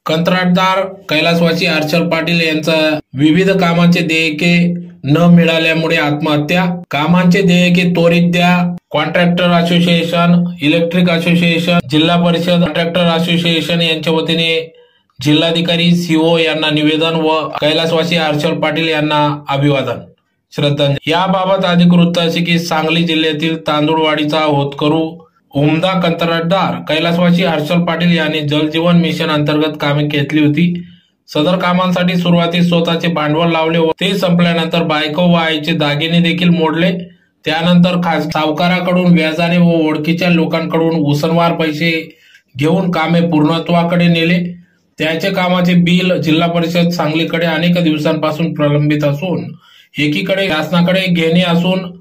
कंत्राटदार कैलासवासी हर्षल पाटील यांचा विविध कामांचे देयके न मिळाल्यामुळे आत्महत्या। कामांचे देयके त्वरित द्या। कॉन्ट्रॅक्टर असोसिएशन, इलेक्ट्रिक असोसिएशन, जिल्हा परिषद कॉन्ट्रॅक्टर असोसिएशन यांच्या वतीने जिल्हाधिकारी सीओ यांना निवेदन व कैलासवासी हर्षल पाटील यांना अभिवादन श्रद्धांजली। याबाबत अधिक वृत्त असे की सांगली जिल्ह्यातील तांदूळवाडीचा होतकरू उमदा कंत्राटदार कैलासवासी हर्षल पाटील यांनी जल जीवन मिशन अंतर्गत कामे घेतली होती। सदर कामांसाठी सुरुवातीस स्वतःचे भांडवल लावले व ते संपल्यानंतर बायको व आईचे दागिने देखील मोडले। त्यानंतर खासगी सावकाराकडून व्याजाने व ओळखीच्या लोकांकडून उसनवार पैसे घेऊन कामे पूर्णत्वाकडे नेले। त्याचे कामाचे बिल जिल्हा परिषद सांगलीकडे अनेक दिवसांपासून प्रलंबित असून एकीकडे शासनाकडे घेणे असून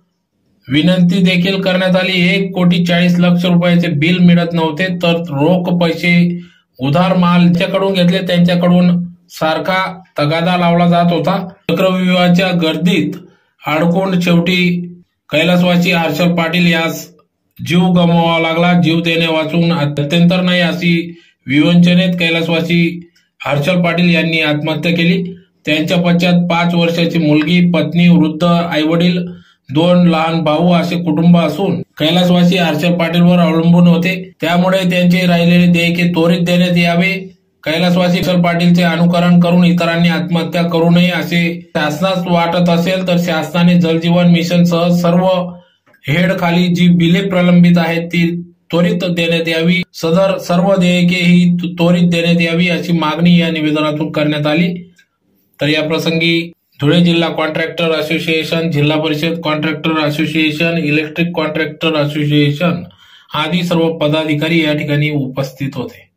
विनंती देखील करण्यात आली। 1,40,00,000 रुपयाचे बिल मिळत नव्हते, तर रोख पैसे उधार माल ज्याच्याकडून घेतले त्यांच्याकडून सारखा तगादा लावला जात होता। चक्रव्यूहाच्या गर्दीत अडकून शेवटी कैलासवासी हर्षल पाटील यास जीव गमवावा लागला। जीव देणे वाचून अत्यंतर नाही अशी विवंचनेत कैलासवासी हर्षल पाटील यांनी आत्महत्या केली। त्यांच्या पश्चात 5 वर्षाची मुलगी, पत्नी, वृद्ध आईवडील, 2 लहान भाऊ असे कुटुंब असून कैलासवासी हर्षल पाटीलवर अवलंबून होते। त्यामुळे त्यांचे राहिलेले देयके त्वरित देण्यात यावे। कैलासवासी हर्षल पाटीलचे अनुकरण करून इतरांनी आत्महत्या करू नये असे शासनास वाटत असेल तर शासनाने जलजीवन मिशन सह सर्व हेड खाली जी बिले प्रलंबित आहेत ती त्वरित देण्यात यावी। सदर सर्व देयके ही त्वरित देण्यात यावी अशी मागणी या निवेदनातून करण्यात आली। तर या प्रसंगी धुळे जिल्हा कॉन्ट्रॅक्टर असोसिएशन, जिल्हा परिषद contractor association, electric contractor association आदी सर्व पदाधिकारी या ठिकाणी उपस्थित होते।